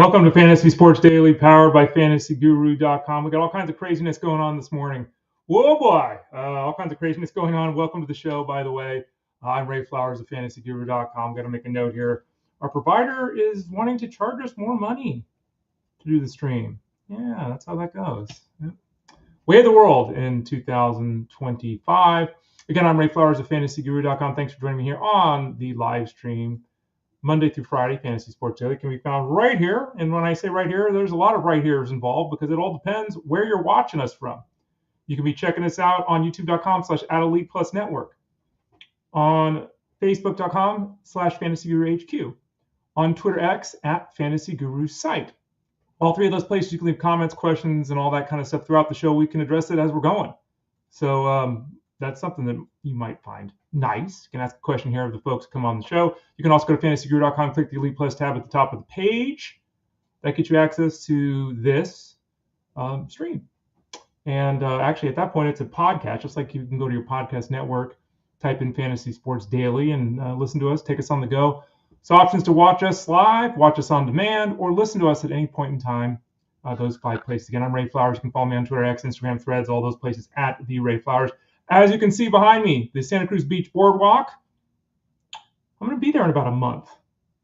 Welcome to Fantasy Sports Daily, powered by FantasyGuru.com. We got all kinds of craziness going on this morning. Whoa, boy. All kinds of craziness going on. Welcome to the show, by the way. I'm Ray Flowers of FantasyGuru.com. Got to make a note here. Our provider is wanting to charge us more money to do the stream. Yeah, that's how that goes. Yep. Way of the world in 2025. Again, I'm Ray Flowers of FantasyGuru.com. Thanks for joining me here on the live stream. Monday through Friday, Fantasy Sports Daily can be found right here. And when I say right here, there's a lot of right here's involved because it all depends where you're watching us from. You can be checking us out on youtube.com/@ElitePlusNetwork, on facebook.com/FantasyGuruHQ, on Twitter X @FantasyGuruSite. All three of those places you can leave comments, questions, and all that kind of stuff throughout the show. We can address it as we're going. So that's something that you might find nice. You can ask a question here of the folks who come on the show. You can also go to FantasyGuru.com, click the Elite Plus tab at the top of the page. That gets you access to this stream. And actually, at that point, it's a podcast, just like you can go to your podcast network, type in Fantasy Sports Daily, and listen to us, take us on the go. So options to watch us live, watch us on demand, or listen to us at any point in time. Those 5 places. Again, I'm Ray Flowers. You can follow me on Twitter, X, Instagram, Threads, all those places at the Ray Flowers. As you can see behind me, the Santa Cruz Beach Boardwalk. I'm going to be there in about a month,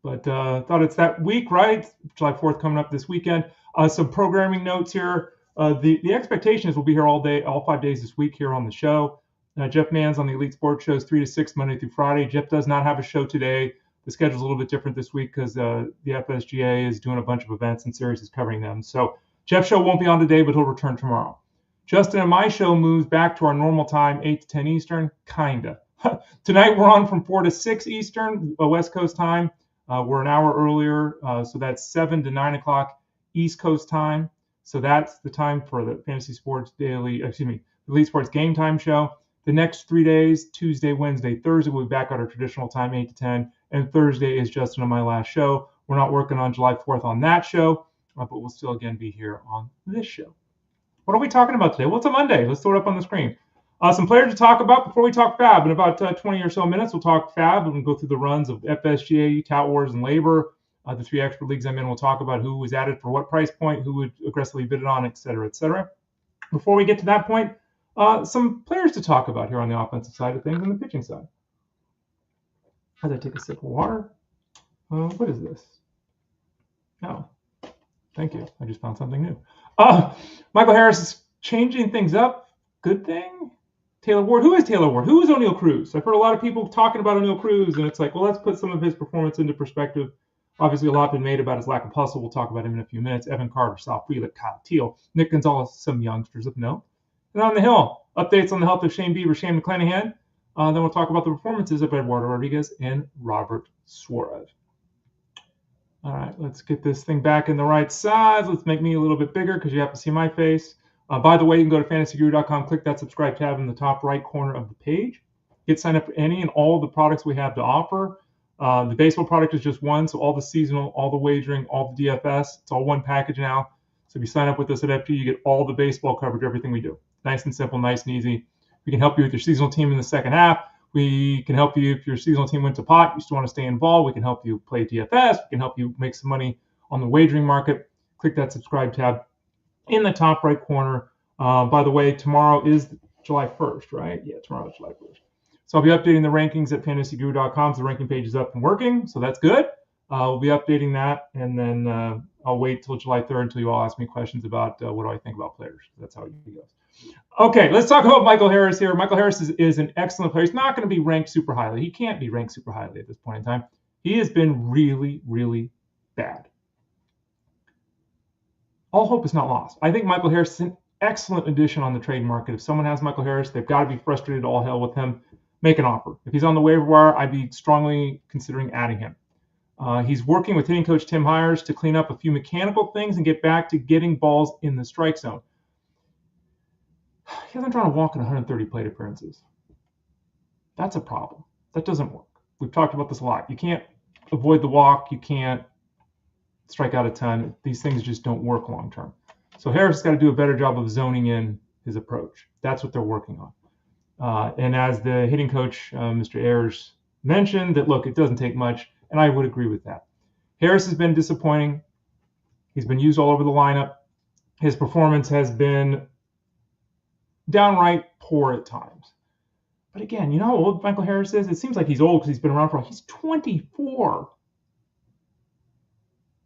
but thought it's that week, right? July 4th coming up this weekend. Some programming notes here. The expectation is we'll be here all day, all 5 days this week here on the show. Jeff Mann's on the Elite Sports shows 3 to 6 Monday through Friday. Jeff does not have a show today. The schedule's a little bit different this week because the FSGA is doing a bunch of events and series is covering them. So Jeff's show won't be on today, but he'll return tomorrow. Justin and my show moves back to our normal time, 8 to 10 Eastern, kinda. Tonight we're on from 4 to 6 Eastern, West Coast time. We're an hour earlier, so that's 7 to 9 o'clock East Coast time. So that's the time for the Fantasy Sports Daily, Elite Sports Game Time show. The next 3 days, Tuesday, Wednesday, Thursday, we'll be back at our traditional time, 8 to 10. And Thursday is Justin and my last show. We're not working on July 4th on that show, but we'll still again be here on this show. What are we talking about today? Well, it's a Monday. Let's throw it up on the screen. Some players to talk about before we talk FAAB. In about 20 or so minutes, we'll talk FAAB and we'll go through the runs of FSGA, Tout Wars, and LABR. The 3 expert leagues I'm in, we'll talk about who was added for what price point, who would aggressively bid it on, et cetera, et cetera. Before we get to that point, some players to talk about here on the offensive side of things and the pitching side. As I take a sip of water. What is this? Oh, thank you. I just found something new. Michael Harris is changing things up. Good thing. Taylor Ward. Who is Taylor Ward? Who is Oneil Cruz? I've heard a lot of people talking about Oneil Cruz, and it's like, well, let's put some of his performance into perspective. Obviously, a lot been made about his lack of hustle. We'll talk about him in a few minutes. Evan Carter, Sal Frelick, Kyle Teel, Nick Gonzales, some youngsters of note. And on the hill, updates on the health of Shane Bieber, Shane McClanahan. Then we'll talk about the performances of Eduardo Rodriguez and Robert Suarez. All right, let's get this thing back in the right size. Let's make me a little bit bigger because you have to see my face. By the way, you can go to FantasyGuru.com, click that subscribe tab in the top right corner of the page. Get signed up for any and all of the products we have to offer. The baseball product is just one, so all the seasonal, all the wagering, all the DFS, it's all one package now. So if you sign up with us at FG, you get all the baseball coverage, everything we do. Nice and simple, nice and easy. We can help you with your seasonal team in the second half. We can help you if your seasonal team went to pot, you still want to stay involved. We can help you play DFS. We can help you make some money on the wagering market. Click that subscribe tab in the top right corner. By the way, tomorrow is July 1st, right? Yeah, tomorrow is July 1st. So I'll be updating the rankings at FantasyGuru.com. So the ranking page is up and working, so that's good. We'll be updating that, and then I'll wait till July 3rd until you all ask me questions about what do I think about players. That's how it goes. Okay, let's talk about Michael Harris here. Michael Harris is an excellent player. He's not going to be ranked super highly. He can't be ranked super highly at this point in time. He has been really, really bad. All hope is not lost. I think Michael Harris is an excellent addition on the trade market. If someone has Michael Harris, they've got to be frustrated all hell with him. Make an offer. If he's on the waiver wire, I'd be strongly considering adding him. He's working with hitting coach Tim Hires to clean up a few mechanical things and get back to getting balls in the strike zone. He hasn't drawn a walk in 130 plate appearances. That's a problem. That doesn't work. We've talked about this a lot. You can't avoid the walk. You can't strike out a ton. These things just don't work long term. So Harris has got to do a better job of zoning in his approach. That's what they're working on. And as the hitting coach, Mr. Ayers, mentioned, that, look, it doesn't take much, and I would agree with that. Harris has been disappointing. He's been used all over the lineup. His performance has been downright poor at times. But again, you know how old Michael Harris is? It seems like he's old because he's been around for a while. He's 24.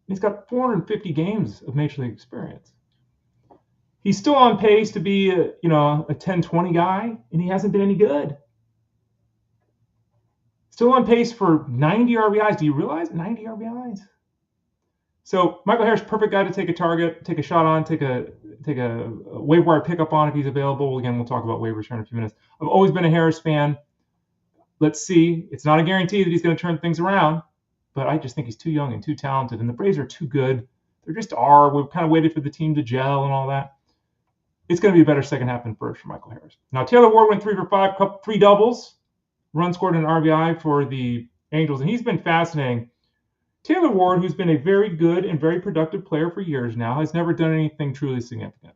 He's got 450 games of Major League experience. He's still on pace to be a 10-20 guy, and he hasn't been any good. Still on pace for 90 RBIs. Do you realize 90 RBIs? So Michael Harris, perfect guy to take a target, take a shot on, take a waiver wire pickup on if he's available. Again, we'll talk about waivers here in a few minutes. I've always been a Harris fan. Let's see. It's not a guarantee that he's going to turn things around, but I just think he's too young and too talented, and the Braves are too good. They just are. We've kind of waited for the team to gel and all that. It's going to be a better second half than first for Michael Harris. Now, Taylor Ward went 3 for 5, 3 doubles, run scored an RBI for the Angels, and he's been fascinating. Taylor Ward, who's been a very good and very productive player for years now, has never done anything truly significant.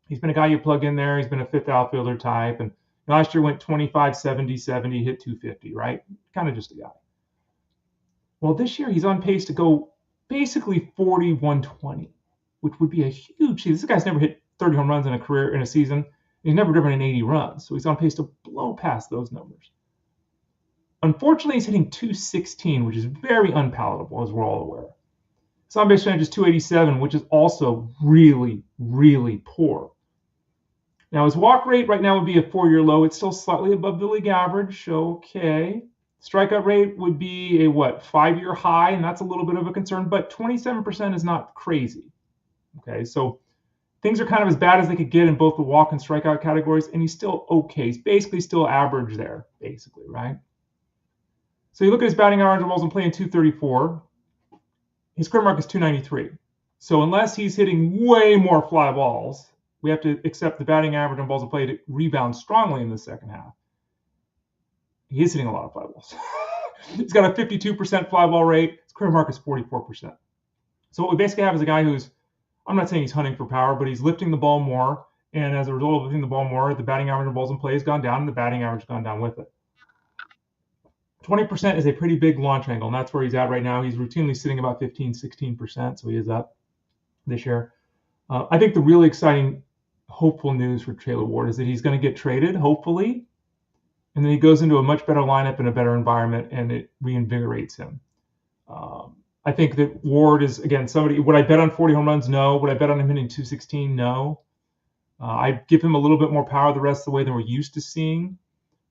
He's been a guy you plug in there. He's been a fifth outfielder type. And last year went 25, 70, 70, hit 250, right? Kind of just a guy. Well, this year he's on pace to go basically 40, 120, which would be a huge. This guy's never hit 30 home runs in a career, in a season. He's never driven in 80 runs. So he's on pace to blow past those numbers. Unfortunately, he's hitting 216, which is very unpalatable, as we're all aware. His on-base percentage is 287, which is also really, really poor. Now, his walk rate right now would be a 4-year low. It's still slightly above the league average. Okay. Strikeout rate would be a, 5-year high, and that's a little bit of a concern, but 27% is not crazy. Okay, so things are kind of as bad as they could get in both the walk and strikeout categories, and he's still okay. He's basically still average there, basically, right? So you look at his batting average on balls in play in 234. His career mark is 293. So unless he's hitting way more fly balls, we have to accept the batting average on balls in play to rebound strongly in the second half. He is hitting a lot of fly balls. He's got a 52% fly ball rate. His career mark is 44%. So what we basically have is a guy who's, I'm not saying he's hunting for power, but he's lifting the ball more. And as a result of lifting the ball more, the batting average on balls in play has gone down, and the batting average has gone down with it. 20% is a pretty big launch angle, and that's where he's at right now. He's routinely sitting about 15, 16%, so he is up this year. I think the really exciting, hopeful news for Taylor Ward is that he's going to get traded, hopefully, and then he goes into a much better lineup and a better environment, and it reinvigorates him. I think that Ward is, again, somebody, would I bet on 40 home runs? No. Would I bet on him hitting 216? No. I'd give him a little bit more power the rest of the way than we're used to seeing.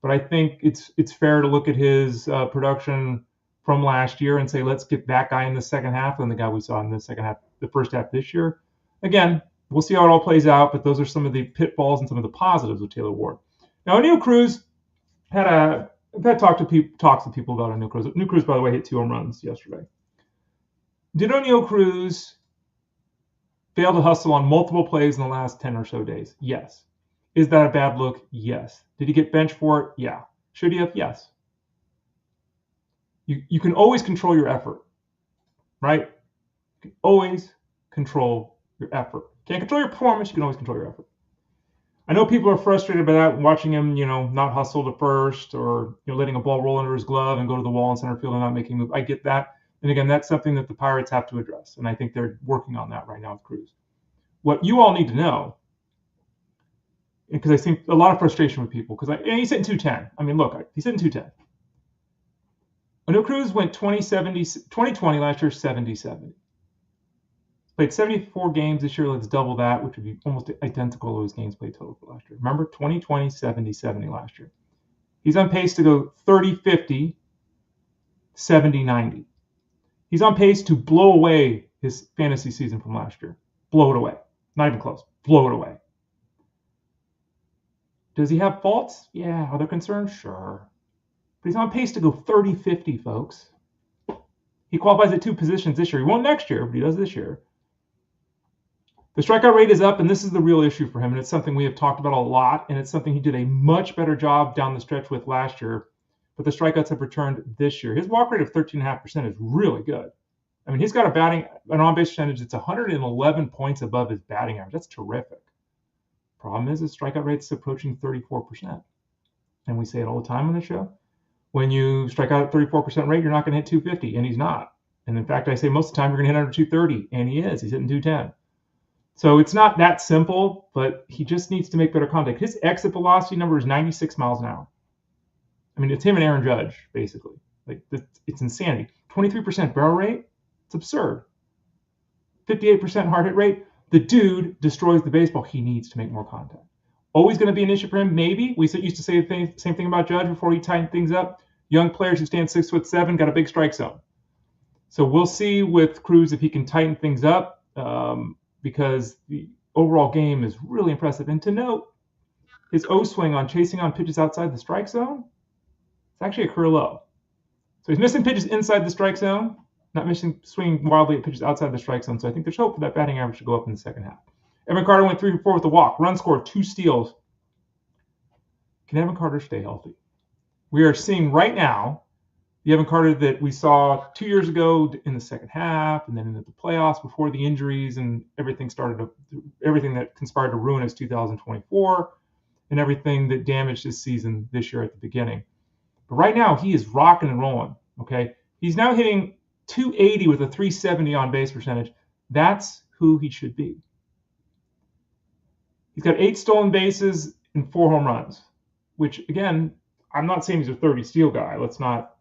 But I think it's fair to look at his production from last year and say, let's get that guy in the second half than the guy we saw in the second half, the first half this year. Again, we'll see how it all plays out, but those are some of the pitfalls and some of the positives of Taylor Ward. Now, Oneil Cruz had talks with people about Oneil Cruz. Oneil Cruz, by the way, hit 2 home runs yesterday. Did Oneil Cruz fail to hustle on multiple plays in the last 10 or so days? Yes. Is that a bad look? Yes. Did he get benched for it? Yeah. Should he have? Yes. You can always control your effort, right? You can always control your effort. Can't control your performance. You can always control your effort. I know people are frustrated by that, watching him, not hustle to first, or letting a ball roll under his glove and go to the wall in center field and not making a move. I get that. And again, that's something that the Pirates have to address, and I think they're working on that right now with Cruz. What you all need to know, because I think a lot of frustration with people, and he's hitting 210. I mean, look, he's hitting 210. Oneil Cruz went 2020 last year, 70-70. Played 74 games this year. Let's double that, which would be almost identical to his games played total for last year. Remember, 2020, 70-70 last year. He's on pace to go 30-50, 70-90. He's on pace to blow away his fantasy season from last year. Blow it away. Not even close. Blow it away. Does he have faults? Yeah. Are there concerns? Sure. But he's on pace to go 30-50, folks. He qualifies at 2 positions this year. He won't next year, but he does this year. The strikeout rate is up, and this is the real issue for him, and it's something we have talked about a lot, and it's something he did a much better job down the stretch with last year, but the strikeouts have returned this year. His walk rate of 13.5% is really good. I mean, he's got an on-base percentage that's 111 points above his batting average. That's terrific. Problem is his strikeout rate's approaching 34%. And we say it all the time on the show. When you strike out at 34% rate, you're not going to hit 250, and he's not. And in fact, I say most of the time you're going to hit under 230, and he is. He's hitting 210. So it's not that simple, but he just needs to make better contact. His exit velocity number is 96 miles an hour. I mean, it's him and Aaron Judge, basically. Like, it's insanity. 23% barrel rate, it's absurd. 58% hard hit rate. The dude destroys the baseball. He needs to make more contact. Always going to be an issue for him? Maybe. We used to say the same thing about Judge before he tightened things up. Young players who stand 6'7" got a big strike zone. So we'll see with Cruz if he can tighten things up, because the overall game is really impressive. And to note, his O swing on chasing on pitches outside the strike zone, it's actually a career low. So he's missing pitches inside the strike zone, not swinging wildly at pitches outside the strike zone. So I think there's hope for that batting average to go up in the second half. Evan Carter went 3 for 4 with a walk. Run scored, 2 steals. Can Evan Carter stay healthy? We are seeing right now the Evan Carter that we saw 2 years ago in the second half, and then into the playoffs before the injuries and everything that conspired to ruin his 2024, and everything that damaged his season this year at the beginning. But right now he is rocking and rolling. Okay, he's now hitting 280 with a 370 on base percentage. That's who he should be. He's got 8 stolen bases and 4 home runs, which, again, I'm not saying he's a 30 steal guy. Let's not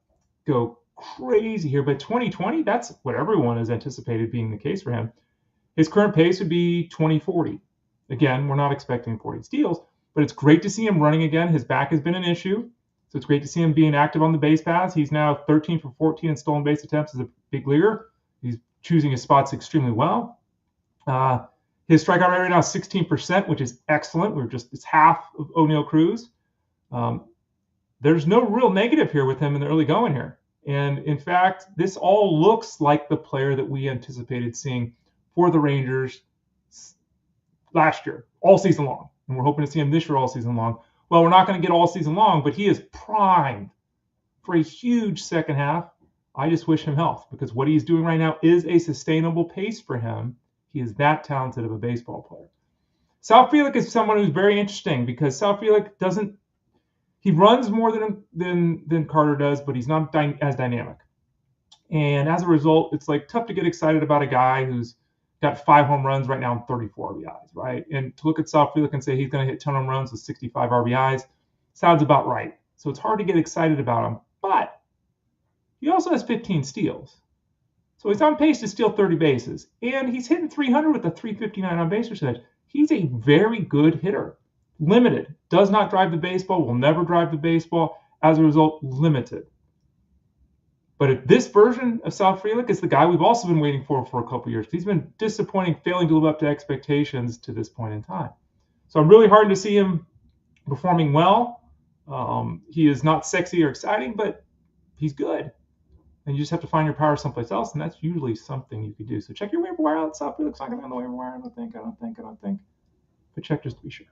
go crazy here. But 2020, that's what everyone has anticipated being the case for him. His current pace would be 20-40. Again, we're not expecting 40 steals, but it's great to see him running again. His back has been an issue, so it's great to see him being active on the base paths. He's now 13 for 14 in stolen base attempts as a big leaguer. He's choosing his spots extremely well. His strikeout rate right now is 16%, which is excellent. It's half of Oneil Cruz. There's no real negative here with him in the early going here. And in fact, this all looks like the player that we anticipated seeing for the Rangers last year, all season long. And we're hoping to see him this year all season long. Well, we're not going to get all season long, but he is primed for a huge second half. I just wish him health, because what he's doing right now is a sustainable pace for him. He is that talented of a baseball player. Sal Frelick is someone who's very interesting, because Sal Frelick he runs more than Carter does, but he's not as dynamic. And as a result, it's like tough to get excited about a guy who's got 5 home runs right now and 34 RBIs, right? And to look at Sal Frelick and say he's going to hit 10 home runs with 65 RBIs sounds about right. So it's hard to get excited about him. But he also has 15 steals. So he's on pace to steal 30 bases. And he's hitting 300 with a 359 on base percentage. He's a very good hitter. Limited. Does not drive the baseball. Will never drive the baseball. As a result, limited. But if this version of Sal Frelick is the guy we've also been waiting for a couple years. He's been disappointing, failing to live up to expectations to this point in time. So I'm really hard to see him performing well. He is not sexy or exciting, but he's good. And you just have to find your power someplace else, and that's usually something you could do. So check your waiver wire out. Sal Frelick's not going to be on the waiver wire. I don't think. But check just to be sure.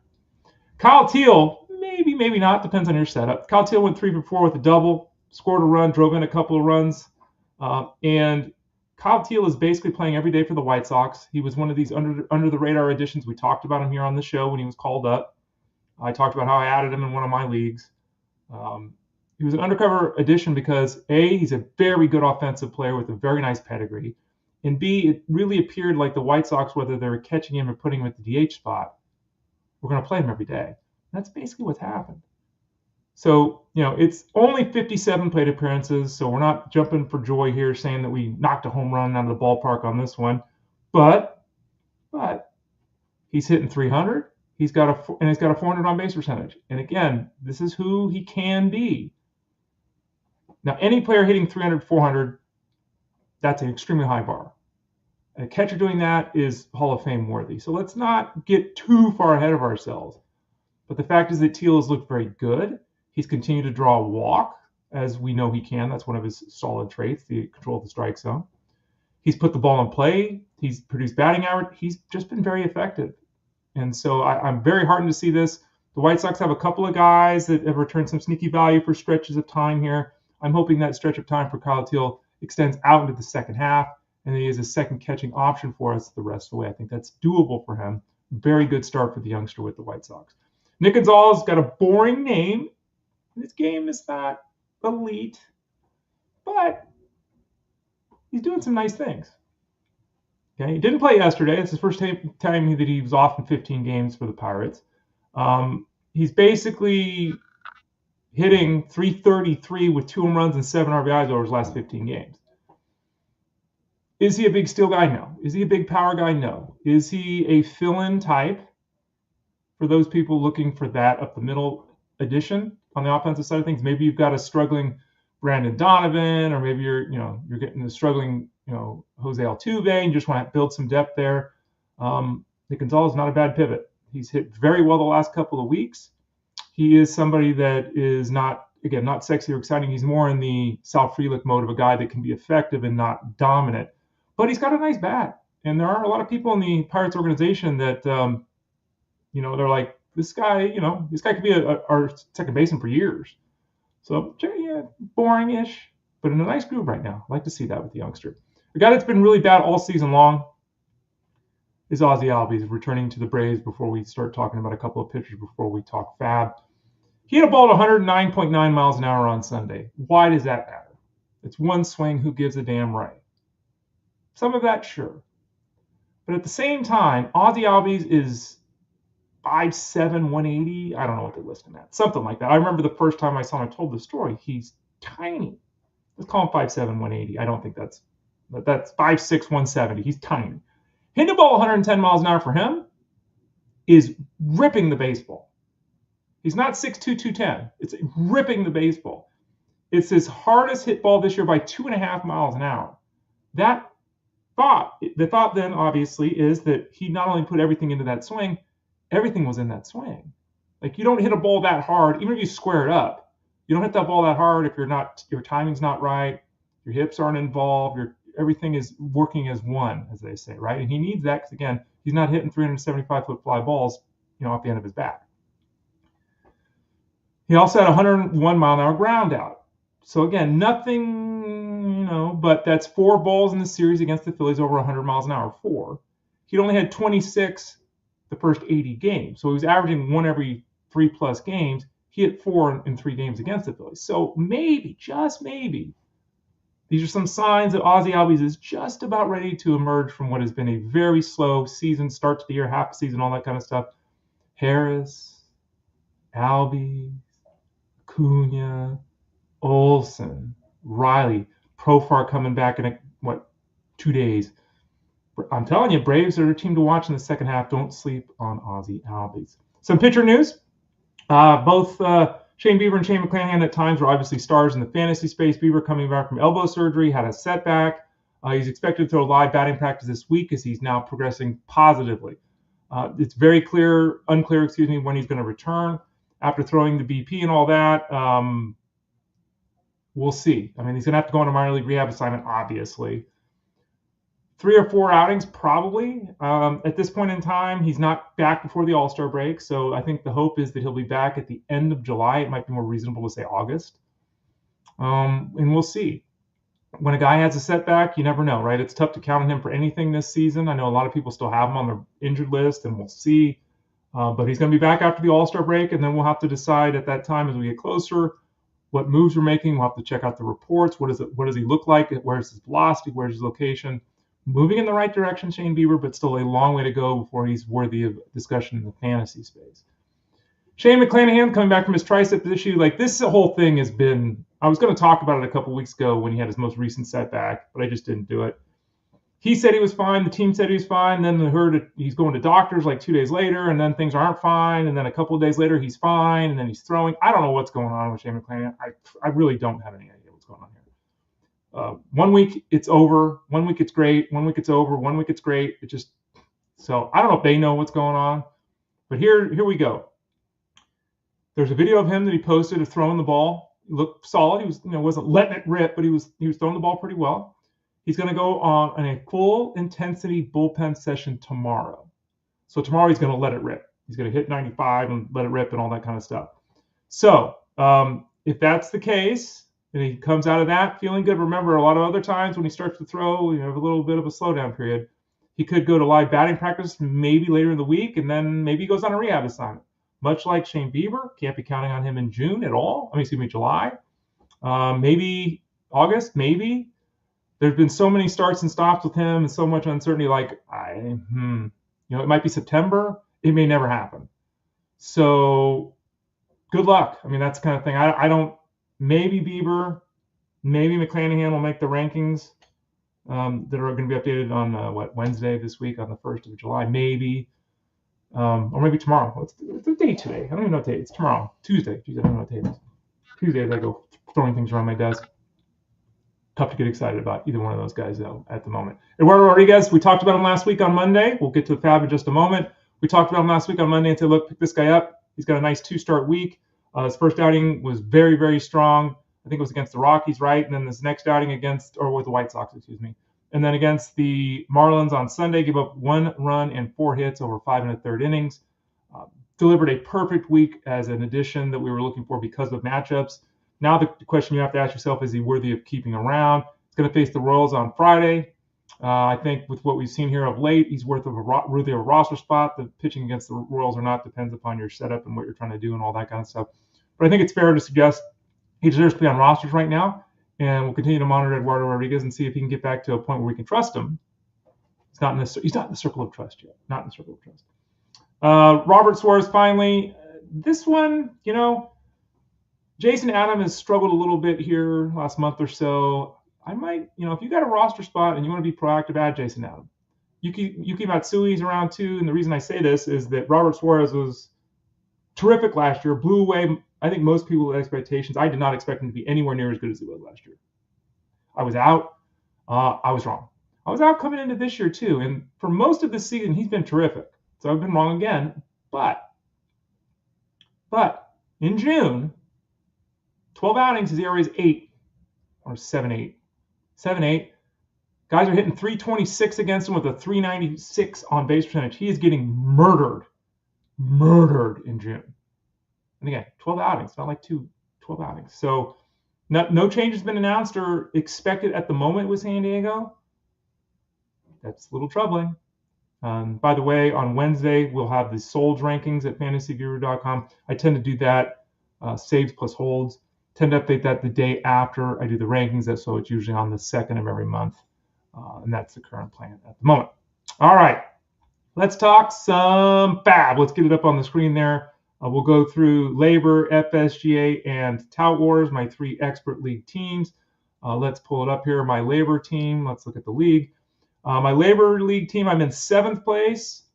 Kyle Teel, maybe not. Depends on your setup. Kyle Teel went 3 for 4 with a double. Scored a run, drove in a couple of runs. And Kyle Teel is basically playing every day for the White Sox. He was one of these under-the-radar additions. We talked about him here on the show when he was called up. I talked about how I added him in one of my leagues. He was an undercover addition because, A, he's a very good offensive player with a very nice pedigree. And B, it really appeared like the White Sox, whether they were catching him or putting him at the DH spot, we're going to play him every day. And that's basically what's happened. So, it's only 57 plate appearances, so we're not jumping for joy here saying that we knocked a home run out of the ballpark on this one. But he's hitting 300. He's got a 400 on base percentage. And again, this is who he can be. Now, any player hitting 300, 400, that's an extremely high bar. A catcher doing that is Hall of Fame worthy. So let's not get too far ahead of ourselves. But the fact is that Teel has looked very good. He's continued to draw a walk, as we know he can. That's one of his solid traits, the control of the strike zone. He's put the ball in play. He's produced batting average. He's just been very effective. And so I'm very heartened to see this. The White Sox have a couple of guys that have returned some sneaky value for stretches of time here. I'm hoping that stretch of time for Kyle Teel extends out into the second half, and he is a second catching option for us the rest of the way. I think that's doable for him. Very good start for the youngster with the White Sox. Nick Gonzales got a boring name. His game is not elite, but he's doing some nice things. Okay, he didn't play yesterday. It's his first time that he was off in 15 games for the Pirates. He's basically hitting .333 with 2 home runs and 7 RBIs over his last 15 games. Is he a big steal guy? No. Is he a big power guy? No. Is he a fill-in type for those people looking for that up the middle addition on the offensive side of things? Maybe you've got a struggling Brandon Donovan, or maybe you're getting a struggling, Jose Altuve, and you just want to build some depth there. Nick Gonzales is not a bad pivot. He's hit very well the last couple of weeks. He is somebody that is not sexy or exciting. He's more in the Sal Frelick mode of a guy that can be effective and not dominant. But he's got a nice bat. And there are a lot of people in the Pirates organization that, they're like, this guy could be our second baseman for years. So, yeah, boring-ish, but in a nice groove right now. I like to see that with the youngster. The guy that's been really bad all season long is Ozzie Albies, returning to the Braves before we start talking about a couple of pitchers before we talk FAAB. He had a ball at 109.9 miles an hour on Sunday. Why does that matter? It's one swing. Who gives a damn, right? Some of that, sure. But at the same time, Ozzie Albies is 5'7", 180. I don't know what they're listing at. Something like that. I remember the first time I saw him, I told the story. He's tiny. Let's call him 5'7", 180. I don't think that's 5'6", 170. He's tiny. Hitting the ball 110 miles an hour for him is ripping the baseball. He's not 6'2", 210. It's ripping the baseball. It's his hardest hit ball this year by 2.5 miles an hour. The thought then obviously is that he not only put everything into that swing, everything was in that swing. Like, you don't hit a ball that hard, even if you square it up. You don't hit that ball that hard if your timing's not right, your hips aren't involved, everything is working as one, as they say, right? And he needs that because, again, he's not hitting 375-foot fly balls, off the end of his bat. He also had a 101 mile an hour ground out. So again, nothing, but that's 4 balls in the series against the Phillies over 100 miles an hour. 4. He'd only had 26 the first 80 games. So he was averaging 1 every 3+ games. He hit 4 in 3 games against the Phillies. So maybe, just maybe, these are some signs that Ozzie Albies is just about ready to emerge from what has been a very slow season, start to the year, half season, all that kind of stuff. Harris, Albies, Cunha, Olsen, Riley, Profar coming back in 2 days. I'm telling you, Braves are a team to watch in the second half. Don't sleep on Ozzie Albies. Some pitcher news. Both Shane Bieber and Shane McClanahan at times were obviously stars in the fantasy space. Bieber coming back from elbow surgery, had a setback. He's expected to throw live batting practice this week as he's now progressing positively. It's very unclear, when he's going to return after throwing the BP and all that. We'll see. I mean, he's going to have to go on a minor league rehab assignment, obviously. 3 or 4 outings, probably. At this point in time, he's not back before the All-Star break, so I think the hope is that he'll be back at the end of July. It might be more reasonable to say August. And we'll see. When a guy has a setback, you never know, right? It's tough to count on him for anything this season. I know a lot of people still have him on their injured list, and we'll see. But he's going to be back after the All-Star break, and then we'll have to decide at that time as we get closer what moves we're making. We'll have to check out the reports. What does he look like? Where's his velocity? Where's his location? Moving in the right direction, Shane Bieber, but still a long way to go before he's worthy of discussion in the fantasy space. Shane McClanahan coming back from his tricep issue. This whole thing has been, I was going to talk about it a couple weeks ago when he had his most recent setback, but I just didn't do it. He said he was fine. The team said he was fine. Then they heard he's going to doctors 2 days later, and then things aren't fine. And then a couple of days later, he's fine, and then he's throwing. I don't know what's going on with Shane McClanahan. I really don't have any idea what's going on here. 1 week it's over, 1 week it's great, 1 week it's over, 1 week it's great. So I don't know if they know what's going on, but here we go. There's a video of him that he posted of throwing the ball. He looked solid. He was, wasn't letting it rip, but he was throwing the ball pretty well. He's going to go on a full intensity bullpen session tomorrow. So tomorrow he's going to let it rip. He's going to hit 95 and let it rip and all that kind of stuff. So if that's the case, and he comes out of that feeling good, remember, a lot of other times when he starts to throw, you have a little bit of a slowdown period. He could go to live batting practice maybe later in the week, and then maybe he goes on a rehab assignment. Much like Shane Bieber, can't be counting on him in June at all. July. Maybe August, maybe. there's been so many starts and stops with him and so much uncertainty. Like, it might be September. It may never happen. So good luck. I mean, that's the kind of thing. I don't, maybe Bieber, maybe McClanahan will make the rankings that are going to be updated on Wednesday this week on the 1st of July, maybe. Or maybe tomorrow. What's the date today? I don't even know what date. It's tomorrow. Tuesday. I don't know what date it is. Tuesday, I go throwing things around my desk. Tough to get excited about either one of those guys, though, at the moment. Eduardo Rodriguez, we talked about him last week on Monday. We'll get to the FAAB in just a moment. We talked about him last week on Monday and said, look, pick this guy up. He's got a nice 2-start week. His first outing was very, very strong. I think it was against the Rockies, right? And then this next outing with the White Sox, excuse me. And then against the Marlins on Sunday, gave up 1 run and 4 hits over 5 1/3 innings. Delivered a perfect week as an addition that we were looking for because of matchups. Now the question you have to ask yourself, is he worthy of keeping around? He's going to face the Royals on Friday. I think with what we've seen here of late, he's worthy of a roster spot. The pitching against the Royals or not depends upon your setup and what you're trying to do and all that kind of stuff. But I think it's fair to suggest he deserves to be on rosters right now. And we'll continue to monitor Eduardo Rodriguez and see if he can get back to a point where we can trust him. He's not in the circle of trust yet. Not in the circle of trust. Robert Suarez, finally. This one, Jason Adam has struggled a little bit here last month or so. I might, if you got a roster spot and you want to be proactive, add Jason Adam. Yuki Matsui's around too. And the reason I say this is that Robert Suarez was terrific last year, blew away, I think, most people's expectations. I did not expect him to be anywhere near as good as he was last year. I was out. I was wrong. I was out coming into this year too. And for most of this season, he's been terrific. So I've been wrong again. But in June, 12 outings, his ERA is 8 or 7.8. 7.8. Guys are hitting 326 against him with a 396 on base percentage. He is getting murdered in June. And again, 12 outings, not like 12 outings. So no change has been announced or expected at the moment with San Diego. That's a little troubling. By the way, on Wednesday, we'll have the Solds rankings at fantasyguru.com. I tend to do that, saves plus holds. Tend to update that the day after I do the rankings, so it's usually on the 2nd of every month. And that's the current plan at the moment. All right, let's talk some FAAB. Let's get it up on the screen there. We'll go through LABR, FSGA, and Tout Wars, my 3 expert league teams. Let's pull it up here. My LABR team, let's look at the league. My LABR league team, I'm in 7th place.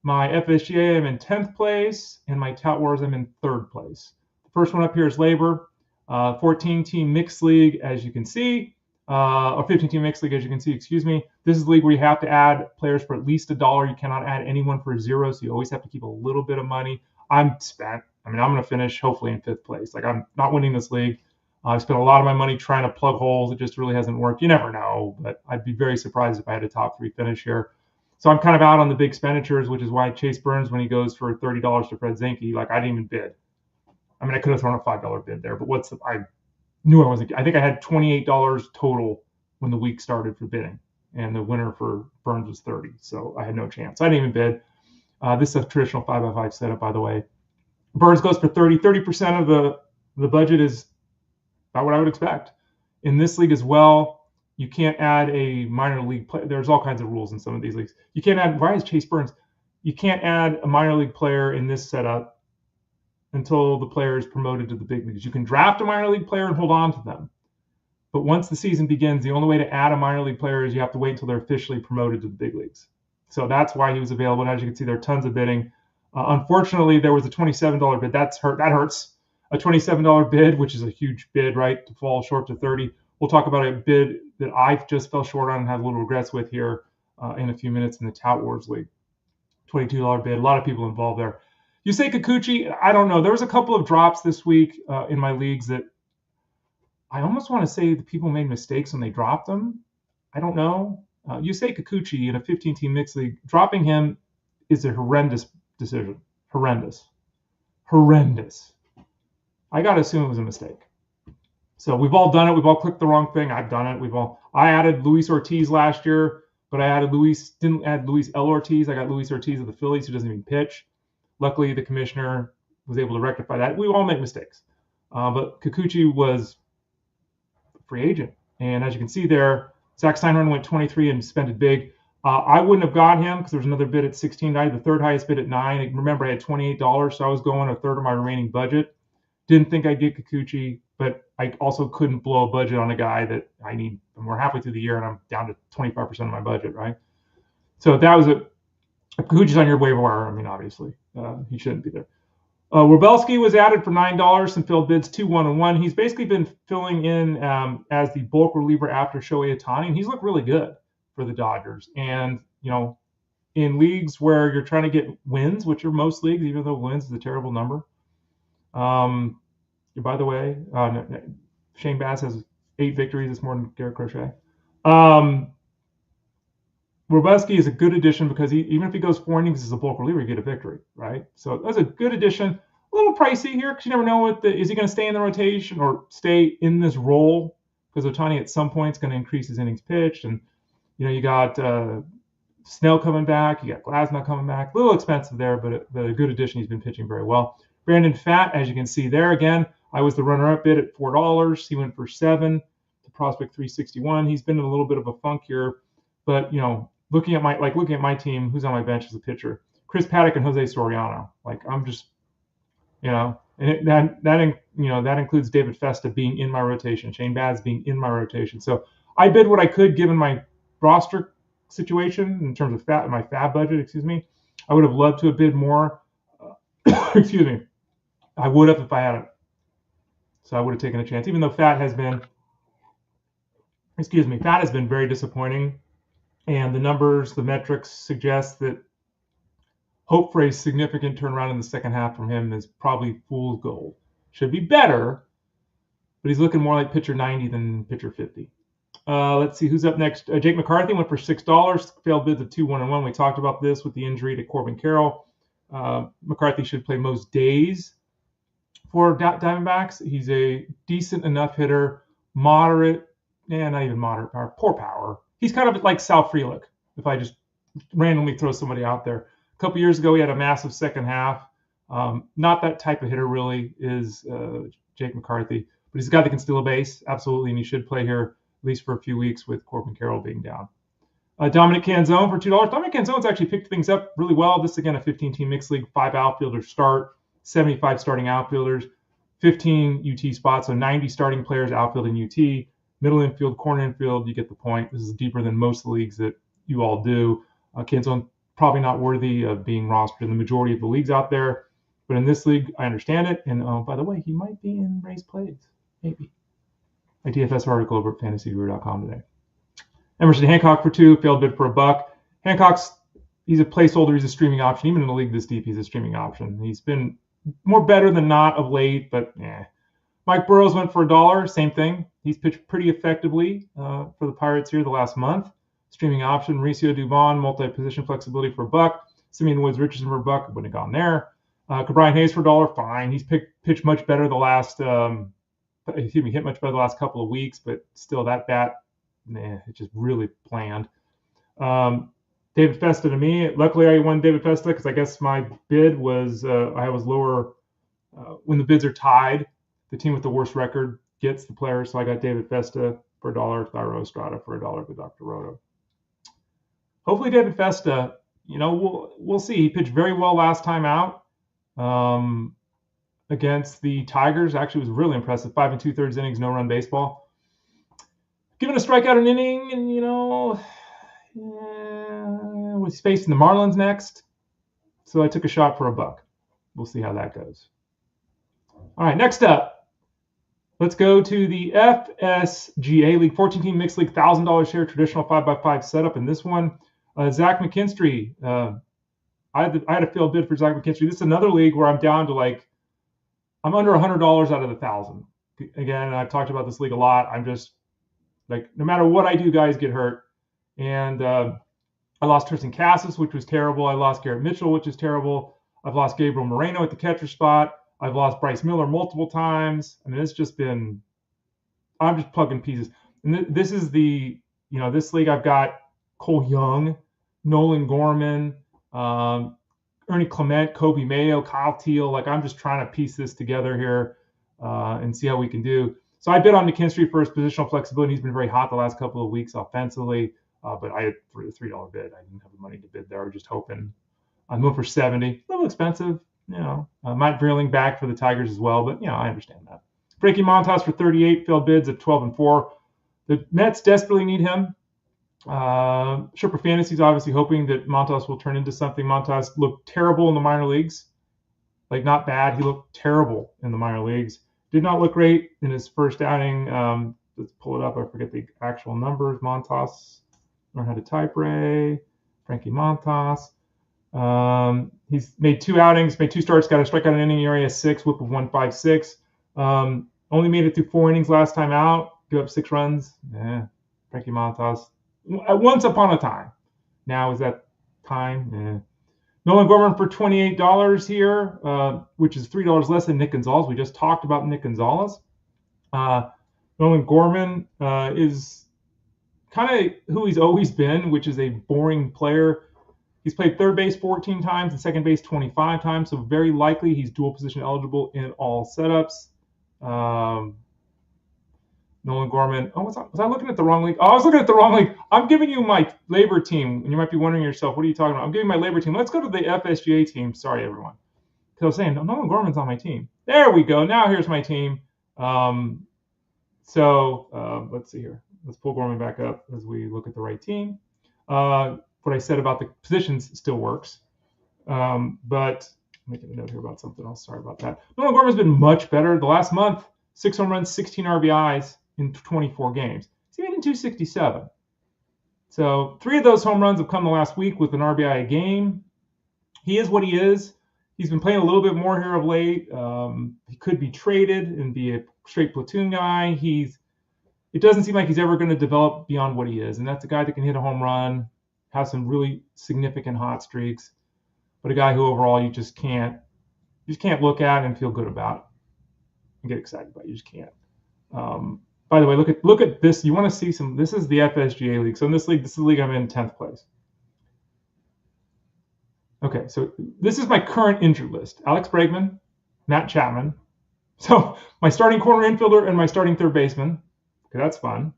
My FSGA, I'm in 10th place. And my Tout Wars, I'm in 3rd place. The first one up here is LABR. 14-team mixed league, as you can see. Or 15-team mixed league, as you can see, excuse me. This is a league where you have to add players for at least $1. You cannot add anyone for 0, so you always have to keep a little bit of money. I'm spent. I'm going to finish hopefully in 5th place. Like, I'm not winning this league. I've spent a lot of my money trying to plug holes. It just really hasn't worked. You never know, but I'd be very surprised if I had a top 3 finish here. So I'm kind of out on the big expenditures, which is why Chase Burns, when he goes for $30 to Fred Zinke, like, I didn't even bid. I mean, I could have thrown a $5 bid there, but I knew I wasn't. I think I had $28 total when the week started for bidding, and the winner for Burns was 30, so I had no chance. I didn't even bid. This is a traditional 5x5 setup, by the way. Burns goes for 30. 30% of the budget is about what I would expect. In this league as well, you can't add a minor league player. There's all kinds of rules in some of these leagues. You can't add. Why is Chase Burns? You can't add a minor league player in this setup until the player is promoted to the big leagues. You can draft a minor league player and hold on to them. But once the season begins, the only way to add a minor league player is you have to wait until they're officially promoted to the big leagues. So that's why he was available. And as you can see, there are tons of bidding. Unfortunately, there was a $27 bid. That hurts. A $27 bid, which is a huge bid, right, to fall short to 30. We'll talk about a bid that I just fell short on and have a little regrets with here in a few minutes in the Tout Wars League. $22 bid. A lot of people involved there. Yusei Kikuchi, I don't know. There was a couple of drops this week in my leagues that I almost want to say the people made mistakes when they dropped them. I don't know. Yusei Kikuchi in a 15-team mixed league, dropping him is a horrendous decision. Horrendous. I got to assume it was a mistake. So we've all done it. We've all clicked the wrong thing. I've done it. I added Luis Ortiz last year, but didn't add Luis L. Ortiz. I got Luis Ortiz of the Phillies, who doesn't even pitch. Luckily, the commissioner was able to rectify that. We all make mistakes. But Kikuchi was a free agent. And as you can see there, Zach Steinhorn went 23 and spent it big. I wouldn't have got him because there was another bid at 16. I had the third highest bid at 9. Remember, I had $28, so I was going a third of my remaining budget. Didn't think I'd get Kikuchi, but I also couldn't blow a budget on a guy that I need. And we're halfway through the year, and I'm down to 25% of my budget, right? So that was if Kikuchi's on your waiver wire, I mean, obviously, he shouldn't be there. Wrobelski was added for $9 and filled bids 2, 1, and 1. He's basically been filling in as the bulk reliever after Shohei Ohtani, and he's looked really good for the Dodgers. And, in leagues where you're trying to get wins, which are most leagues, even though wins is a terrible number. By the way, Shane Bass has 8 victories. It's more than Garrett Crochet. Wrobelski is a good addition because even if he goes 4 innings as a bulk reliever, you get a victory, right? So that's a good addition. A little pricey here because you never know is he going to stay in the rotation or stay in this role? Because Ohtani at some point is going to increase his innings pitched, and you got Snell coming back, you got Glasnow coming back. A little expensive there, but a good addition. He's been pitching very well. Brandon Pfaadt, as you can see there again, I was the runner-up bid at $4. He went for 7. The prospect 361. He's been in a little bit of a funk here, but looking at my team, who's on my bench as a pitcher, Chris Paddock and Jose Soriano. I'm just, and that includes David Festa being in my rotation, Shane Baz being in my rotation. So I bid what I could given my roster situation in terms of my FAAB budget. Excuse me. I would have loved to have bid more. Excuse me. I would have if I hadn't. So I would have taken a chance, even though Fat has been very disappointing. And the numbers, the metrics suggest that hope for a significant turnaround in the second half from him is probably fool's gold. Should be better, but he's looking more like pitcher 90 than pitcher 50. Let's see who's up next. Jake McCarthy went for $6. Failed bids of 2, 1, and 1. We talked about this with the injury to Corbin Carroll. McCarthy should play most days for Diamondbacks. He's a decent enough hitter, moderate, not even moderate power, poor power. He's kind of like Sal Frelick, if I just randomly throw somebody out there. A couple years ago, he had a massive second half. Not that type of hitter really is Jake McCarthy, but he's a guy that can steal a base, absolutely, and he should play here at least for a few weeks with Corbin Carroll being down. Dominic Canzone for $2. Dominic Canzone's actually picked things up really well. This is, again, a 15-team mixed league, 5 outfielders start, 75 starting outfielders, 15 UT spots, so 90 starting players outfield in UT. Middle infield, corner infield, you get the point. This is deeper than most leagues that you all do. Canzone probably not worthy of being rostered in the majority of the leagues out there. But in this league, I understand it. And by the way, he might be in raised plays. Maybe. My DFS article over at fantasyguru.com today. Emerson Hancock for 2, failed bid for $1. Hancock's, he's a placeholder. He's a streaming option. Even in a league this deep, he's a streaming option. He's been more better than not of late, but Mike Burrows went for $1. Same thing. He's pitched pretty effectively for the Pirates here the last month. Streaming option. Mauricio Dubon, multi-position flexibility for $1. Simeon Woods Richardson for $1. Wouldn't have gone there. Brian Hayes for $1. Fine. He's pitched much better the last. Hit much better the last couple of weeks, but still that bat, it just really bland. David Festa to me. Luckily, I won David Festa because I guess my bid was I was lower. When the bids are tied, the team with the worst record gets the player. So I got David Festa for $1, Thairo Estrada for $1 with Dr. Roto. Hopefully, David Festa. We'll see. He pitched very well last time out against the Tigers. Actually, was really impressive. 5 2/3 innings, no run baseball. Given a strikeout an inning, and was facing the Marlins next, so I took a shot for $1. We'll see how that goes. All right, next up, let's go to the FSGA League, 14-team mixed league, $1,000 share traditional 5x5 setup. In this one, Zach McKinstry. I had a failed bid for Zach McKinstry. This is another league where I'm down to I'm under $100 out of the 1,000. Again, I've talked about this league a lot. I'm just no matter what I do, guys get hurt. And I lost Tristan Cassis, which was terrible. I lost Garrett Mitchell, which is terrible. I've lost Gabriel Moreno at the catcher spot. I've lost Bryce Miller multiple times. I mean, it's just been, I'm just plugging pieces. And this is this league I've got Cole Young, Nolan Gorman, Ernie Clement, Kobe Mayo, Kyle Teel. I'm just trying to piece this together here and see how we can do. So I bid on McKinstry for his positional flexibility. He's been very hot the last couple of weeks offensively, but I had a $3 bid. I didn't have the money to bid there. I was just hoping. I'm going for 70. A little expensive, Matt Vreeling back for the Tigers as well, but I understand that. Frankie Montas for 38, failed bids at 12-4. The Mets desperately need him. Sherpa Fantasy's obviously hoping that Montas will turn into something. Montas looked terrible in the minor leagues. Like, not bad. He looked terrible in the minor leagues. Did not look great in his first outing. Let's pull it up. I forget the actual numbers. Montas, learn how to type, Ray. Frankie Montas. He's made 2 outings, made 2 starts, got a strikeout in inning area 6, whip of 156. Only made it through 4 innings last time out. Give up 6 runs. Frankie Montas. Once upon a time. Now is that time? Nolan Gorman for $28 here, which is $3 less than Nick Gonzales. We just talked about Nick Gonzales. Nolan Gorman is kind of who he's always been, which is a boring player. He's played third base 14 times and second base 25 times, so very likely he's dual position eligible in all setups. Nolan Gorman. Was I looking at the wrong league? I was looking at the wrong league. I'm giving you my LABR team, and you might be wondering yourself, what are you talking about? I'm giving my LABR team. Let's go to the FSGA team. Sorry, everyone. Because I was saying, Nolan Gorman's on my team. There we go. Now here's my team. Let's see here. Let's pull Gorman back up as we look at the right team. What I said about the positions still works. But I'm making a note here about something else. Sorry about that. Nolan Gorman's been much better. The last month, 6 home runs, 16 RBIs in 24 games. He's hitting 267. So 3 of those home runs have come the last week with an RBI a game. He is what he is. He's been playing a little bit more here of late. He could be traded and be a straight platoon guy. It doesn't seem like he's ever going to develop beyond what he is. And that's a guy that can hit a home run, have some really significant hot streaks, but a guy who overall you just can't look at and feel good about and get excited about. You just can't. By the way, look at this. You want to see some. This is the FSGA league. So in this is the league I'm in 10th place. Okay, so this is my current injured list: Alex Bregman, Matt Chapman. So my starting corner infielder and my starting third baseman. Okay, that's fun.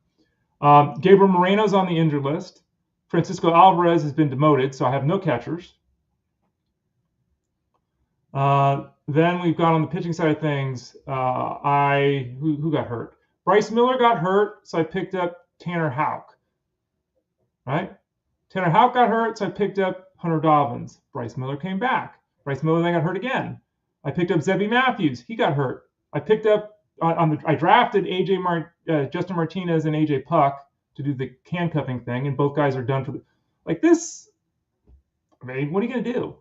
Gabriel Moreno's on the injured list. Francisco Alvarez has been demoted, so I have no catchers. Then we've got on the pitching side of things, who got hurt? Bryce Miller got hurt, so I picked up Tanner Houck. Right? Tanner Houck got hurt, so I picked up Hunter Dobbins. Bryce Miller came back. Bryce Miller then got hurt again. I picked up Zebby Matthews. He got hurt. I picked up I drafted Justin Martinez and AJ Puck to do the handcuffing thing, and both guys are done for this. I mean, what are you going to do?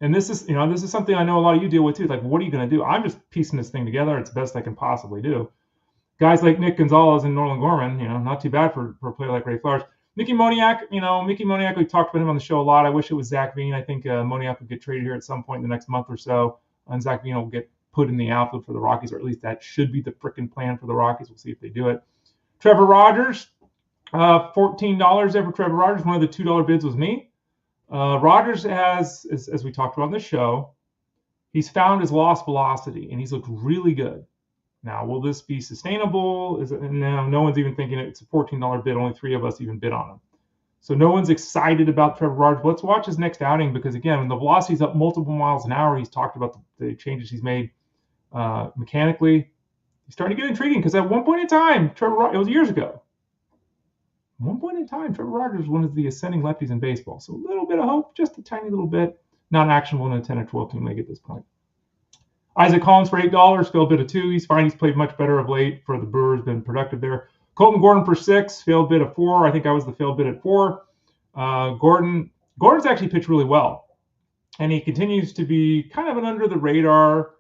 And this is something I know a lot of you deal with too. Like, what are you going to do? I'm just piecing this thing together. It's the best I can possibly do. Guys like Nick Gonzales and Nolan Gorman, not too bad for a player like Ray Flowers. Mickey Moniak, we talked about him on the show a lot. I wish it was Zach Veen. I think Moniak would get traded here at some point in the next month or so, and Zach Veen will get put in the outfield for the Rockies, or at least that should be the frickin' plan for the Rockies. We'll see if they do it. Trevor Rogers, $14 there for Trevor Rogers. One of the $2 bids was me. Rogers has, as we talked about on the show, he's found his lost velocity, and he's looked really good. Now, will this be sustainable? No one's even thinking it's a $14 bid. Only 3 of us even bid on him. So no one's excited about Trevor Rogers. Let's watch his next outing because, again, when the velocity's up multiple miles an hour, he's talked about the changes he's made mechanically. He's starting to get intriguing because at one point in time, it was years ago. At one point in time, Trevor Rogers was one of the ascending lefties in baseball. So a little bit of hope, just a tiny little bit. Not actionable in a 10 or 12 team league at this point. Isaac Collins for $8, failed bid of 2. He's fine. He's played much better of late for the Brewers, been productive there. Colton Gordon for $6, failed bid of 4. I think I was the failed bid at 4. Gordon's actually pitched really well. And he continues to be kind of an under the radar,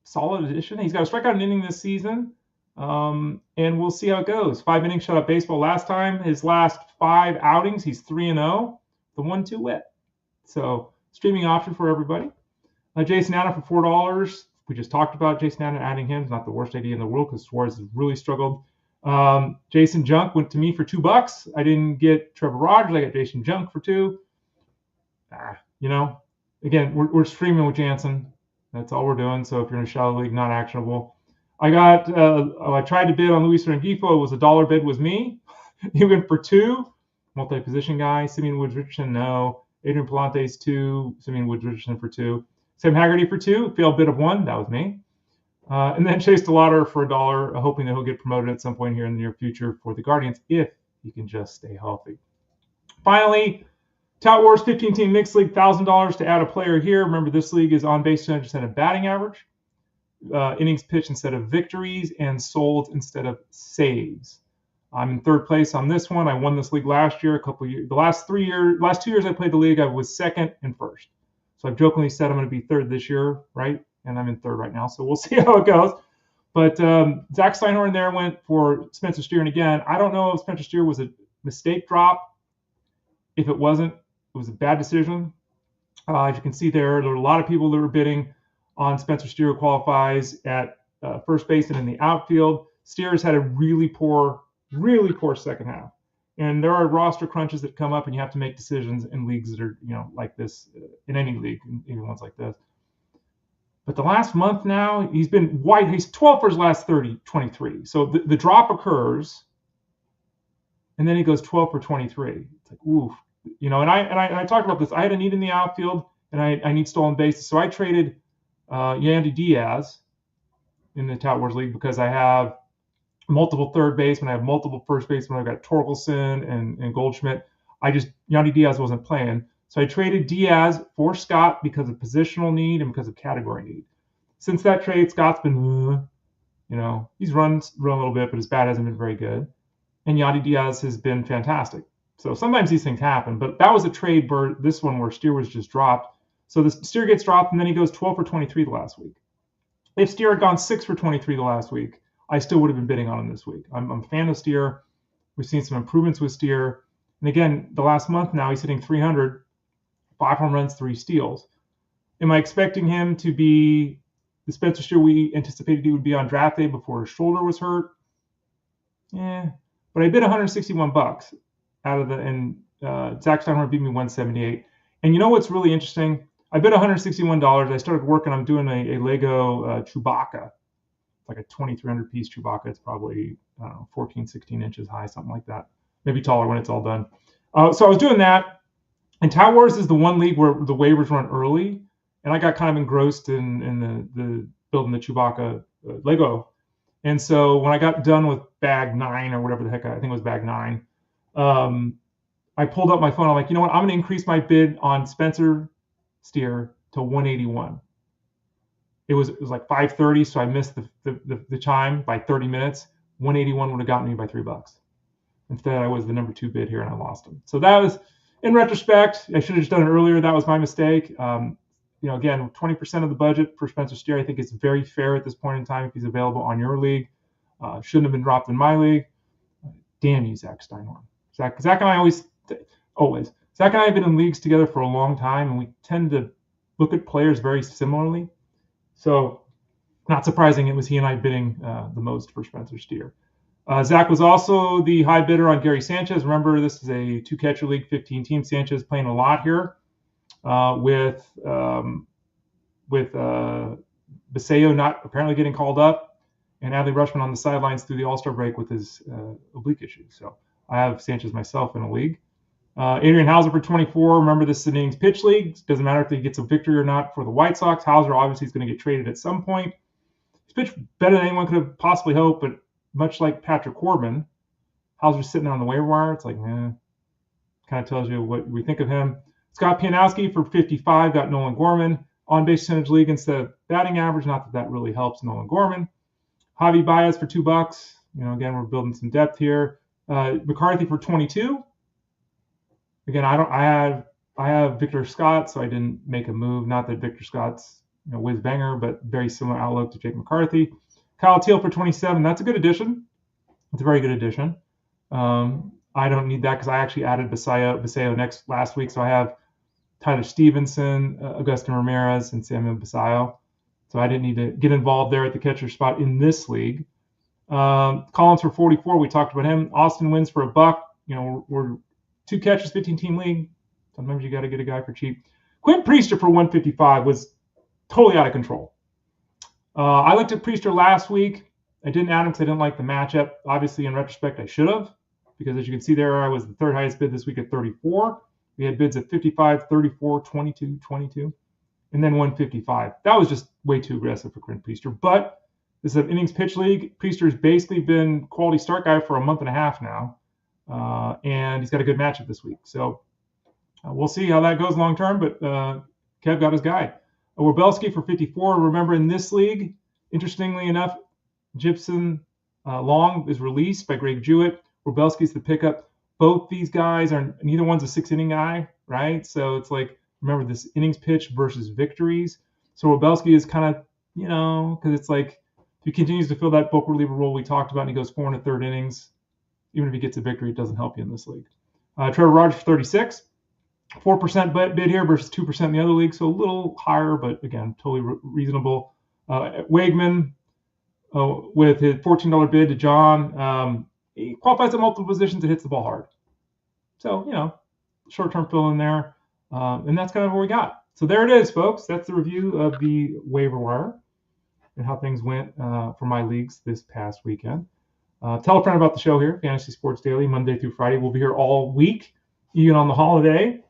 solid addition. He's got a strikeout an inning this season. And we'll see how it goes. 5 innings shutout baseball last time. His last 5 outings, he's 3-0. The 1-2 whip. So streaming option for everybody. Jason Anna for $4. We just talked about Jason Anna. Adding him is not the worst idea in the world because Suarez has really struggled. Jason Junk went to me for $2. I didn't get Trevor Rogers. I got Jason Junk for $2. Again, we're streaming with Jansen. That's all we're doing. So if you're in a shallow league, not actionable. I tried to bid on Luis Rengifo. It was $1 bid was me. He went for 2. Multi-position guy. Simeon Woods Richardson, no. Adrian Palante's 2. Simeon Woods Richardson for 2. Sam Haggerty for 2. Failed bid of 1. That was me. And then Chase DeLauder for $1, hoping that he'll get promoted at some point here in the near future for the Guardians if he can just stay healthy. Finally, Tout Wars 15-team mixed league, $1,000 to add a player here. Remember, this league is on base percentage instead of batting average, innings pitched instead of victories, and sold instead of saves. I'm in 3rd place on this one. I won this league last year. The last 2 years I played the league, I was 2nd and 1st. So I've jokingly said I'm going to be 3rd this year, right? And I'm in 3rd right now, so we'll see how it goes. But Zach Steinhorn there went for Spencer Steer, and again, I don't know if Spencer Steer was a mistake drop. If it wasn't, it was a bad decision. As you can see there were a lot of people that were bidding on Spencer Steer, who qualifies at first base and in the outfield. Steer's had a really poor second half. And there are roster crunches that come up, and you have to make decisions in leagues that are, like this, in any league, even ones like this. But the last month now, he's been white. He's 12 for his last 23. So the drop occurs, and then he goes 12 for 23. It's like, oof. And I talked about this. I had a need in the outfield, and I need stolen bases. So I traded Yandy Diaz in the Tout Wars League because I have multiple third basemen. I have multiple first basemen. I've got Torkelson and Goldschmidt. Yandy Diaz wasn't playing. So I traded Diaz for Scott because of positional need and because of category need. Since that trade, Scott's been, he's run a little bit, but his bat hasn't been very good. And Yandy Diaz has been fantastic. So sometimes these things happen, but that was a trade where Steer was just dropped. So the Steer gets dropped, and then he goes 12 for 23 the last week. If Steer had gone 6 for 23 the last week, I still would have been bidding on him this week. I'm a fan of Steer. We've seen some improvements with Steer. And again, the last month now, he's hitting 300, 5 home runs, 3 steals. Am I expecting him to be the Spencer Steer we anticipated he would be on draft day before his shoulder was hurt? Yeah, but I bid $161 out of and Zach Steinhorn beat me $178. And you know what's really interesting? I bid $161. I started working. I'm doing a Lego Chewbacca. It's like a 2,300 piece Chewbacca. It's probably 14, 16 inches high, something like that. Maybe taller when it's all done. So I was doing that. And Tout Wars is the one league where the waivers run early, and I got kind of engrossed in the building the Chewbacca Lego. And so when I got done with bag 9 or whatever the heck, I think it was bag 9, I pulled up my phone. I'm like, you know what? I'm going to increase my bid on Spencer Steer to 181. It was like 5:30, so I missed the chime by 30 minutes. 181 would have gotten me by $3. Instead, I was the number 2 bid here, and I lost him. So that was, in retrospect, I should have just done it earlier. That was my mistake. Again, 20% of the budget for Spencer Steer, I think it's very fair at this point in time if he's available on your league. Shouldn't have been dropped in my league. Damn you, Zach Steinhorn. Zach and I always. Zach and I have been in leagues together for a long time, and we tend to look at players very similarly. So, not surprising it was he and I bidding the most for Spencer Steer. Zach was also the high bidder on Gary Sanchez. Remember, this is a 2-catcher league, 15 team. Sanchez playing a lot here with Basayo not apparently getting called up, and Adley Rutschman on the sidelines through the All-Star break with his oblique issue. So I have Sanchez myself in a league. Adrian Hauser for 24. Remember, this is an innings pitch league. Doesn't matter if he gets a victory or not for the White Sox. Hauser obviously is going to get traded at some point. He's pitched better than anyone could have possibly hoped, but much like Patrick Corbin, Hauser's sitting there on the waiver wire. It's like, kind of tells you what we think of him. Scott Pianowski for 55 got Nolan Gorman. On-base percentage league instead of batting average. Not that really helps Nolan Gorman. Javi Baez for $2. Again, we're building some depth here. McCarthy for 22. Again, I have Victor Scott, so I didn't make a move. Not that Victor Scott's whiz banger, but very similar outlook to Jake McCarthy. Kyle Teel for 27. That's a good addition. It's a very good addition. I don't need that because I actually added Basayo last week, so I have Tyler Stevenson, Augustin Ramirez, and Samuel Basayo. So I didn't need to get involved there at the catcher spot in this league. Collins for 44. We talked about him. Austin wins for $1. We're 2 catchers, 15-team league. Sometimes you got to get a guy for cheap. Quinn Priester for 155 was totally out of control. I looked at Priester last week. I didn't add him because I didn't like the matchup. Obviously, in retrospect, I should have, because as you can see there, I was the third highest bid this week at 34. We had bids at 55, 34, 22, 22, and then 155. That was just way too aggressive for Clint Priester. But this is an innings pitch league. Priester's basically been quality start guy for a month and a half now, and he's got a good matchup this week. So we'll see how that goes long term, but Kev got his guy. Warbelski for 54. Remember, in this league, interestingly enough, Gibson Long is released by Greg Jewett. Warbelski's the pickup. Both these guys are, neither one's a 6-inning guy, right? So it's like, remember, this innings pitch versus victories. So Warbelski is kind of, because it's like, if he continues to fill that bulk reliever role we talked about and he goes 4 1/3 innings, even if he gets a victory, it doesn't help you in this league. Trevor Rogers for 36. 4% bid here versus 2% in the other league, so a little higher, but again, totally reasonable. Wegman with his $14 bid to John. He qualifies at multiple positions and hits the ball hard. So, short-term fill in there. And that's kind of what we got. So there it is, folks. That's the review of the waiver wire and how things went for my leagues this past weekend. Tell a friend about the show here, Fantasy Sports Daily, Monday through Friday. We'll be here all week, even on the holiday.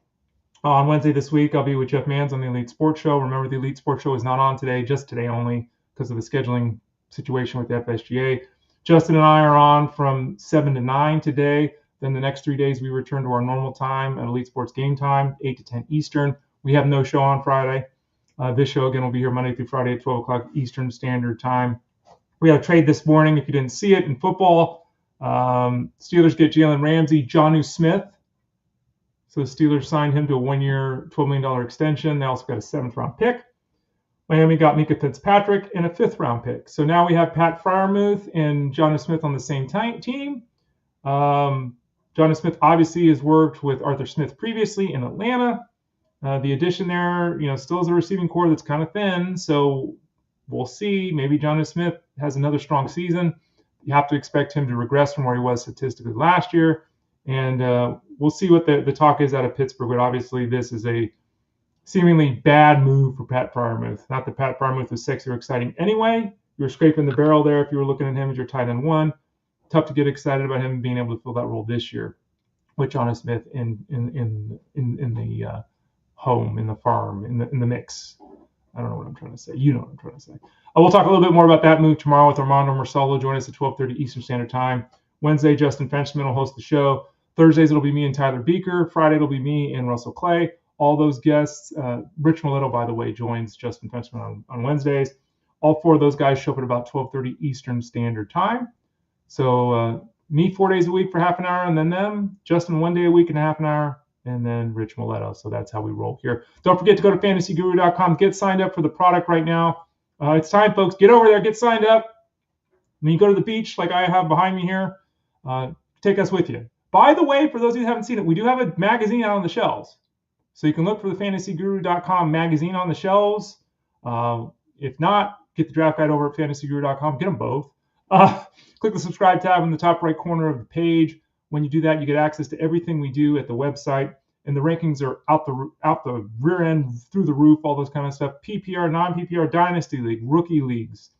On Wednesday this week, I'll be with Jeff Manns on the Elite Sports Show. Remember, the Elite Sports Show is not on today, just today only, because of the scheduling situation with the FSGA. Justin and I are on from 7 to 9 today. Then the next 3 days, we return to our normal time at Elite Sports Game Time, 8 to 10 Eastern. We have no show on Friday. This show, again, will be here Monday through Friday at 12 o'clock Eastern Standard Time. We have a trade this morning, if you didn't see it, in football. Steelers get Jalen Ramsey, Jonnu Smith. So the Steelers signed him to a 1-year, $12 million extension. They also got a 7th-round pick. Miami got Mika Fitzpatrick and a 5th-round pick. So now we have Pat Freiermuth and Jonnu Smith on the same team. Jonnu Smith obviously has worked with Arthur Smith previously in Atlanta. The addition there, still is a receiving core that's kind of thin. So we'll see. Maybe Jonnu Smith has another strong season. You have to expect him to regress from where he was statistically last year. And we'll see what the talk is out of Pittsburgh. But obviously, this is a seemingly bad move for Pat Freiermuth. Not that Pat Freiermuth was sexy or exciting anyway. You were scraping the barrel there if you were looking at him as your tight end 1. Tough to get excited about him being able to fill that role this year with Jonnu Smith in the home, in the farm, in the mix. I don't know what I'm trying to say. You know what I'm trying to say. We'll talk a little bit more about that move tomorrow with Armando Marcelo. Join us at 12:30 Eastern Standard Time. Wednesday, Justin Fenchman will host the show. Thursdays, it'll be me and Tyler Beaker. Friday, it'll be me and Russell Clay. All those guests. Rich Mileto, by the way, joins Justin Fenchman on Wednesdays. All 4 of those guys show up at about 12:30 Eastern Standard Time. So me 4 days a week for half an hour, and then them. Justin 1 day a week and a half an hour, and then Rich Mileto. So that's how we roll here. Don't forget to go to fantasyguru.com. Get signed up for the product right now. It's time, folks. Get over there. Get signed up. When you go to the beach, like I have behind me here, take us with you. By the way, for those of you who haven't seen it, we do have a magazine out on the shelves. So you can look for the fantasyguru.com magazine on the shelves. If not, get the draft guide over at fantasyguru.com. Get them both. Click the subscribe tab in the top right corner of the page. When you do that, you get access to everything we do at the website. And the rankings are out the rear end, through the roof, all those kind of stuff. PPR, non-PPR, Dynasty League, Rookie Leagues,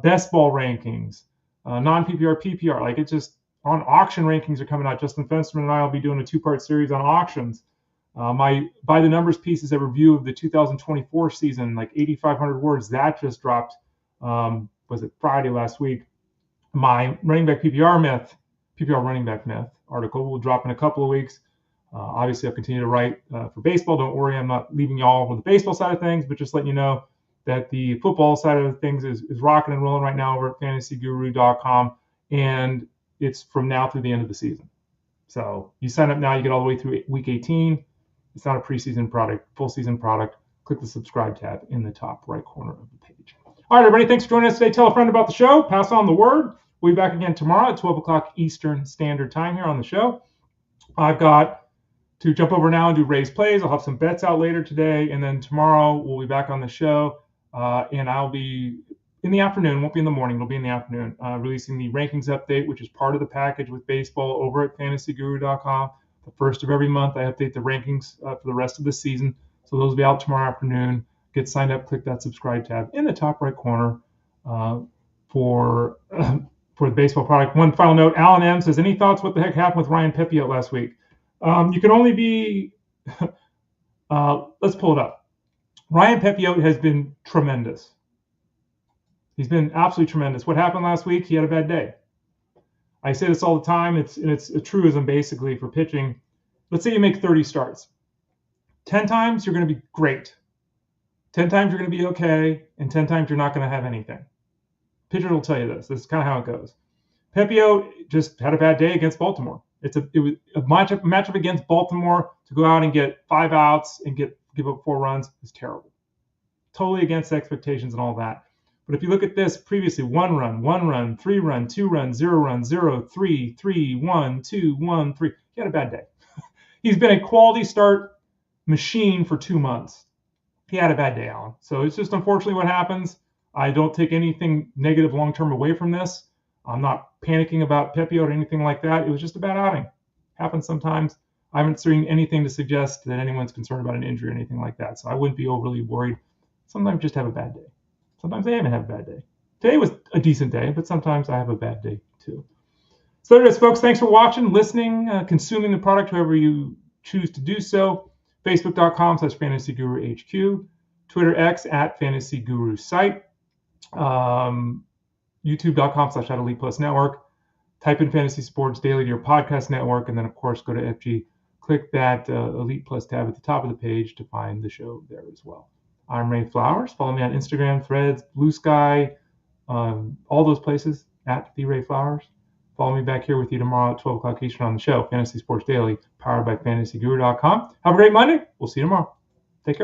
Best Ball rankings, non-PPR, PPR. Like, it's just on auction rankings are coming out. Justin Fensterman and I will be doing a 2-part series on auctions. My By the Numbers piece is a review of the 2024 season, like 8,500 words. That just dropped, was it Friday last week? My running back PPR running back myth article will drop in a couple of weeks. Obviously, I'll continue to write for baseball. Don't worry, I'm not leaving you all with the baseball side of things, but just letting you know that the football side of things is rocking and rolling right now over at fantasyguru.com, and it's from now through the end of the season. So you sign up now, you get all the way through week 18. It's not a preseason product, full season product. Click the subscribe tab in the top right corner of the page. All right, everybody, thanks for joining us today. Tell a friend about the show. Pass on the word. We'll be back again tomorrow at 12 o'clock Eastern Standard Time here on the show. I've got to jump over now and do raised plays. I'll have some bets out later today, and then tomorrow we'll be back on the show, and I'll be in the afternoon. Won't be in the morning. It'll be in the afternoon, releasing the rankings update, which is part of the package with baseball over at fantasyguru.com. The first of every month, I update the rankings for the rest of the season. So those will be out tomorrow afternoon. get signed up, click that subscribe tab in the top right corner for the baseball product. One final note, Alan M says, any thoughts what the heck happened with Ryan Pepiot last week? You can only be, let's pull it up. Ryan Pepiot has been tremendous. He's been absolutely tremendous. What happened last week? He had a bad day. I say this all the time. It's a truism basically for pitching. Let's say you make 30 starts. 10 times you're going to be great. 10 times you're going to be okay, and 10 times you're not going to have anything. Pitcher will tell you this. This is kind of how it goes. Pepiot just had a bad day against Baltimore. It was a matchup against Baltimore to go out and get 5 outs and give up 4 runs is terrible. Totally against expectations and all that. But if you look at this previously, 1 run, 3 run, 2 run, 0 run, 0, 3, 3, 1, 2, 1, 3. He had a bad day. He's been a quality start machine for 2 months. He had a bad day, Alan. So it's just unfortunately what happens. I don't take anything negative long-term away from this. I'm not panicking about Pepiot or anything like that. It was just a bad outing. Happens sometimes. I haven't seen anything to suggest that anyone's concerned about an injury or anything like that. So I wouldn't be overly worried. Sometimes just have a bad day. Sometimes I even have a bad day. Today was a decent day, but sometimes I have a bad day too. So there it is, folks. Thanks for watching, listening, consuming the product, however you choose to do so. Facebook.com/FantasyGuruHQ. Twitter X @FantasyGuruSite. YouTube.com/@ElitePlusNetwork. Type in Fantasy Sports Daily to your podcast network, and then, of course, go to FG. Click that Elite Plus tab at the top of the page to find the show there as well. I'm Ray Flowers. Follow me on Instagram, Threads, Blue Sky, all those places, @TheRayFlowers. Follow me back here with you tomorrow at 12 o'clock Eastern on the show, Fantasy Sports Daily, powered by FantasyGuru.com. Have a great Monday. We'll see you tomorrow. Take care.